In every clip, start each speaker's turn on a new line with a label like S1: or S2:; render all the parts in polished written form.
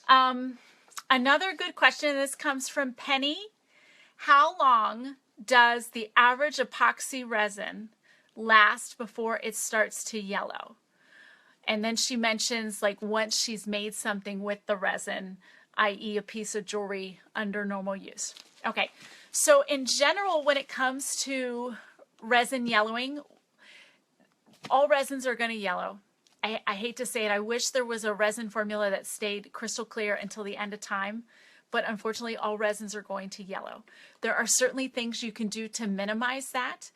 S1: Another good question, this comes from Penny. How long does the average epoxy resin last before it starts to yellow? And then she mentions like once she's made something with the resin, i.e. a piece of jewelry under normal use. Okay, so in general, when it comes to resin yellowing, all resins are going to yellow. I hate to say it. I wish there was a resin formula that stayed crystal clear until the end of time, but unfortunately all resins are going to yellow. There are certainly things you can do to minimize that.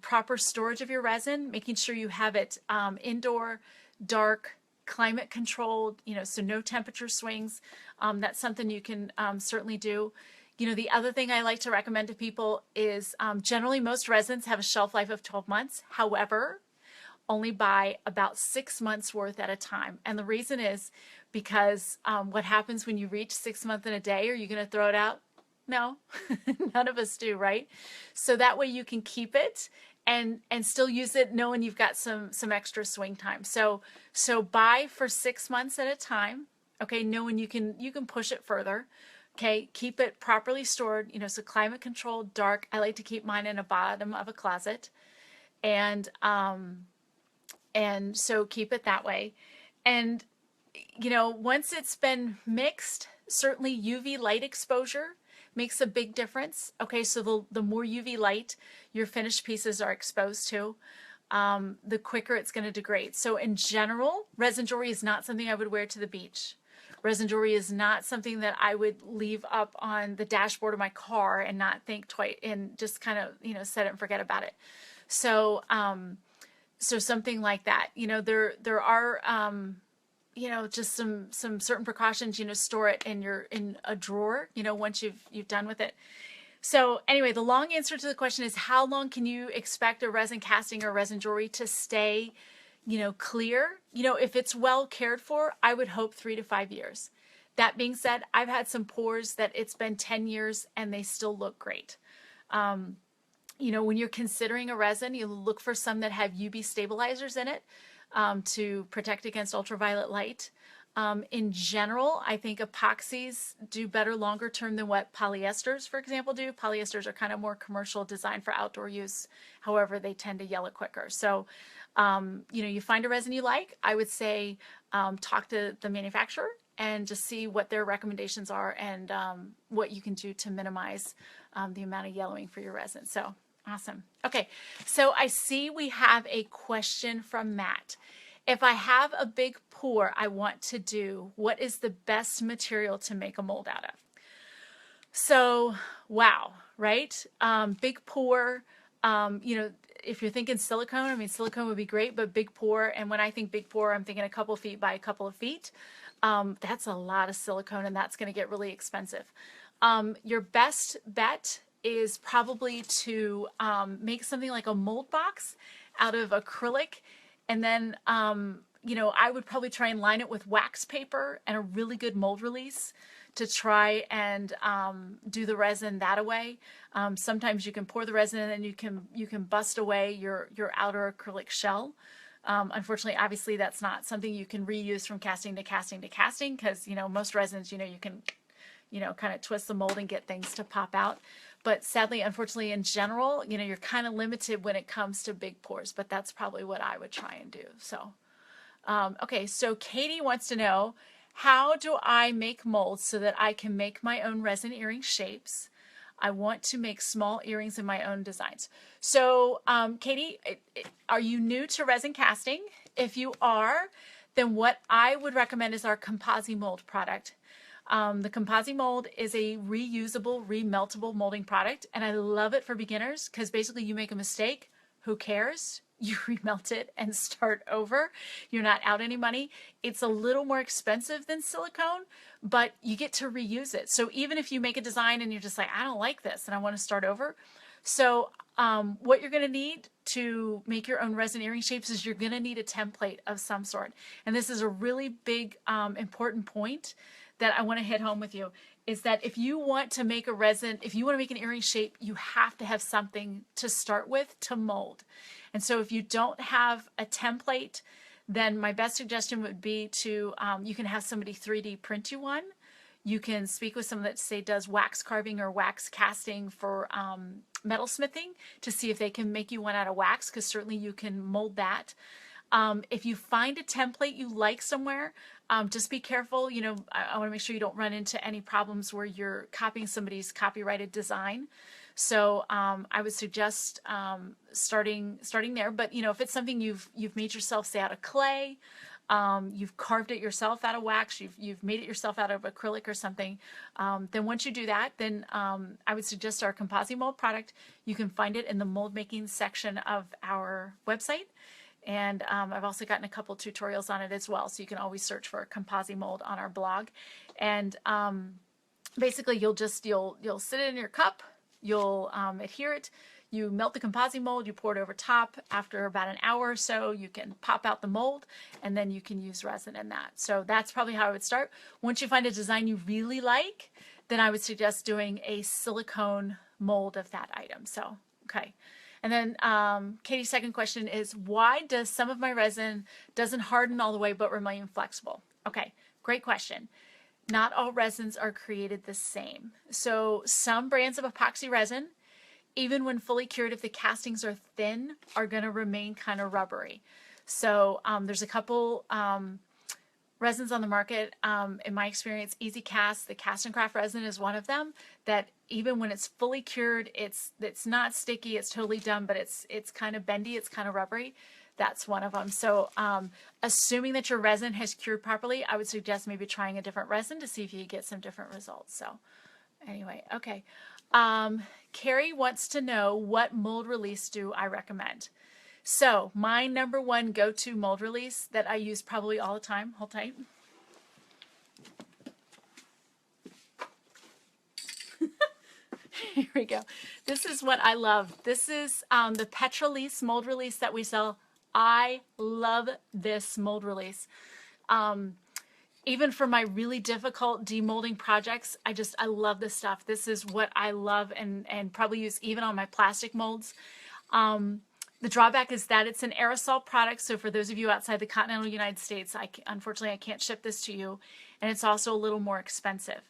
S1: Proper storage of your resin, making sure you have it indoor, dark, climate controlled, so no temperature swings. That's something you can certainly do. The other thing I like to recommend to people is generally most resins have a shelf life of 12 months. However, only buy about 6 months worth at a time. And the reason is because what happens when you reach 6 months in a day? Are you going to throw it out? No, none of us do, right? So that way you can keep it and still use it knowing you've got some extra swing time. So buy for 6 months at a time, okay, knowing you can push it further. Okay, keep it properly stored, so climate controlled, dark. I like to keep mine in the bottom of a closet. And so keep it that way. And, once it's been mixed, certainly UV light exposure makes a big difference. Okay, so the more UV light your finished pieces are exposed to, the quicker it's going to degrade. So in general, resin jewelry is not something I would wear to the beach. Resin jewelry is not something that I would leave up on the dashboard of my car and not think twice and just kind of, set it and forget about it. So, so something like that, there are, just some certain precautions, store it in a drawer, once you've done with it. So anyway, the long answer to the question is how long can you expect a resin casting or resin jewelry to stay, clear? If it's well cared for, I would hope 3 to 5 years. That being said, I've had some pours that it's been 10 years and they still look great. When you're considering a resin, you look for some that have UV stabilizers in it to protect against ultraviolet light. In general, I think epoxies do better longer term than what polyesters, for example, do. Polyesters are kind of more commercial, designed for outdoor use. However, they tend to yellow quicker. So, you find a resin you like, I would say talk to the manufacturer and just see what their recommendations are and what you can do to minimize the amount of yellowing for your resin. So awesome. Okay, so I see we have a question from Matt. If I have a big pour I want to do, what is the best material to make a mold out of? So, wow, right? Big pour, if you're thinking silicone, silicone would be great, but big pour, and when I think big pour, I'm thinking a couple feet by a couple of feet. That's a lot of silicone, and that's going to get really expensive. Your best bet is probably to make something like a mold box out of acrylic, and then I would probably try and line it with wax paper and a really good mold release to try and do the resin that way. Sometimes you can pour the resin and then you can bust away your outer acrylic shell. Unfortunately, obviously, that's not something you can reuse from casting to casting to casting because most resins, you can kind of twist the mold and get things to pop out. But sadly, unfortunately, in general, you're kind of limited when it comes to big pours, but that's probably what I would try and do. So, okay, so Katie wants to know, how do I make molds so that I can make my own resin earring shapes? I want to make small earrings in my own designs. So, Katie, are you new to resin casting? If you are, then what I would recommend is our Composi mold product. The Composi mold is a reusable, remeltable molding product, and I love it for beginners because basically you make a mistake, who cares? You remelt it and start over. You're not out any money. It's a little more expensive than silicone, but you get to reuse it. So even if you make a design and you're just like, I don't like this and I want to start over. So what you're going to need to make your own resin earring shapes is you're going to need a template of some sort. And this is a really big, important point that I want to hit home with you, is that if you want to make a resin, if you want to make an earring shape, you have to have something to start with to mold. And so if you don't have a template then my best suggestion would be to, you can have somebody 3D print you one. You can speak with someone that, say, does wax carving or wax casting for metal smithing to see if they can make you one out of wax, because certainly you can mold that. If you find a template you like somewhere, just be careful. You know, I want to make sure you don't run into any problems where you're copying somebody's copyrighted design. So I would suggest starting there. But you know, if it's something you've made yourself, say, out of clay, you've carved it yourself out of wax, you've made it yourself out of acrylic or something, then once you do that, then I would suggest our composite mold product. You can find it in the mold making section of our website. And I've also gotten a couple tutorials on it as well. So you can always search for composite mold on our blog. And basically you'll sit it in your cup, you'll adhere it, you melt the composite mold, you pour it over top. After about an hour or so, you can pop out the mold, and then you can use resin in that. So that's probably how I would start. Once you find a design you really like, then I would suggest doing a silicone mold of that item. So, okay. And then Katie's second question is, why does some of my resin doesn't harden all the way but remain flexible? Okay, great question. Not all resins are created the same. So some brands of epoxy resin, even when fully cured, if the castings are thin, are going to remain kind of rubbery. So there's a couple resins on the market. In my experience, Easy Cast, the cast and craft resin is one of them, that even when it's fully cured, it's not sticky, it's totally done, but it's kind of bendy, it's kind of rubbery. That's one of them. So assuming that your resin has cured properly, I would suggest maybe trying a different resin to see if you get some different results. So anyway, okay. Carrie wants to know, what mold release do I recommend? So my number one go-to mold release that I use probably all the time, hold tight. Here we go. This is what I love. This is the Petrolise mold release that we sell. I love this mold release. Even for my really difficult demolding projects, I love this stuff. This is what I love and probably use even on my plastic molds. The drawback is that it's an aerosol product. So for those of you outside the continental United States, unfortunately I can't ship this to you. And it's also a little more expensive.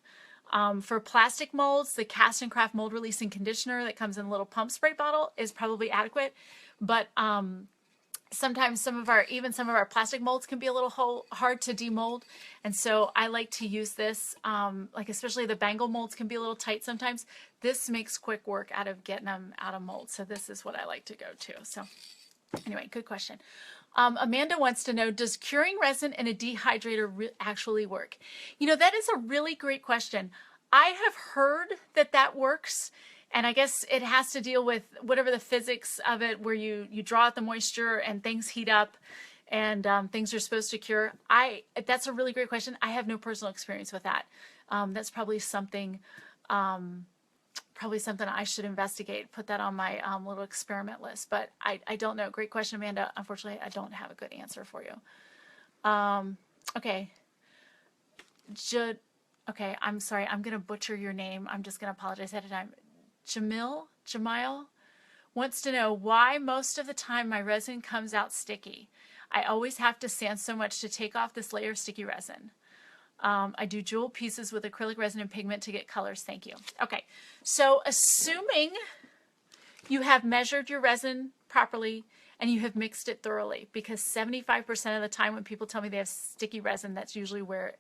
S1: For plastic molds, the Cast and Craft mold releasing conditioner that comes in a little pump spray bottle is probably adequate. But sometimes some of our plastic molds can be a little hard to demold, and so I like to use this, like especially the bangle molds can be a little tight sometimes. This makes quick work out of getting them out of mold, so this is what I like to go to. So anyway, good question. Amanda wants to know, does curing resin in a dehydrator actually work? You know, that is a really great question. I have heard that works. And I guess it has to deal with whatever the physics of it, where you draw out the moisture and things heat up and things are supposed to cure. That's a really great question. I have no personal experience with that. That's probably something I should investigate, put that on my little experiment list. But I don't know. Great question, Amanda. Unfortunately, I don't have a good answer for you. Okay. Okay, I'm sorry. I'm going to butcher your name. I'm just going to apologize ahead of time. Jamil wants to know why most of the time my resin comes out sticky. I always have to sand so much to take off this layer of sticky resin. I do jewel pieces with acrylic resin and pigment to get colors. Thank you. Okay, so assuming you have measured your resin properly and you have mixed it thoroughly, because 75% of the time when people tell me they have sticky resin, that's usually where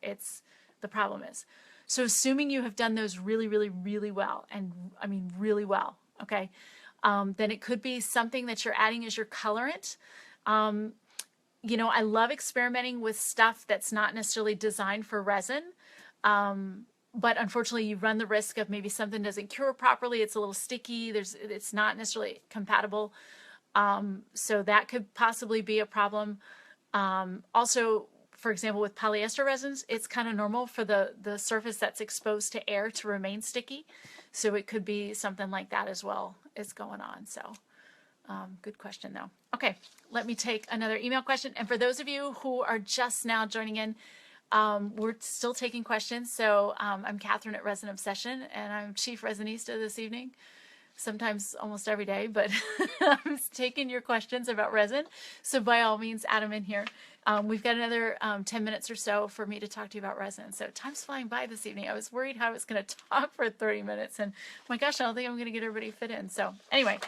S1: the problem is. So assuming you have done those really, really, really well, and I mean really well, okay, then it could be something that you're adding as your colorant. You know, I love experimenting with stuff that's not necessarily designed for resin, but unfortunately you run the risk of maybe something doesn't cure properly, it's a little sticky, it's not necessarily compatible, so that could possibly be a problem. Also, for example, with polyester resins, it's kind of normal for the surface that's exposed to air to remain sticky. So it could be something like that as well is going on. So good question though. Okay, let me take another email question. And for those of you who are just now joining in, we're still taking questions. So I'm Catherine at Resin Obsession, and I'm Chief Resinista this evening. sometimes almost every day, but I'm taking your questions about resin. So by all means, add them in here. We've got another 10 minutes or so for me to talk to you about resin. So time's flying by this evening. I was worried how I was going to talk for 30 minutes, and my gosh, I don't think I'm going to get everybody fit in. So anyway,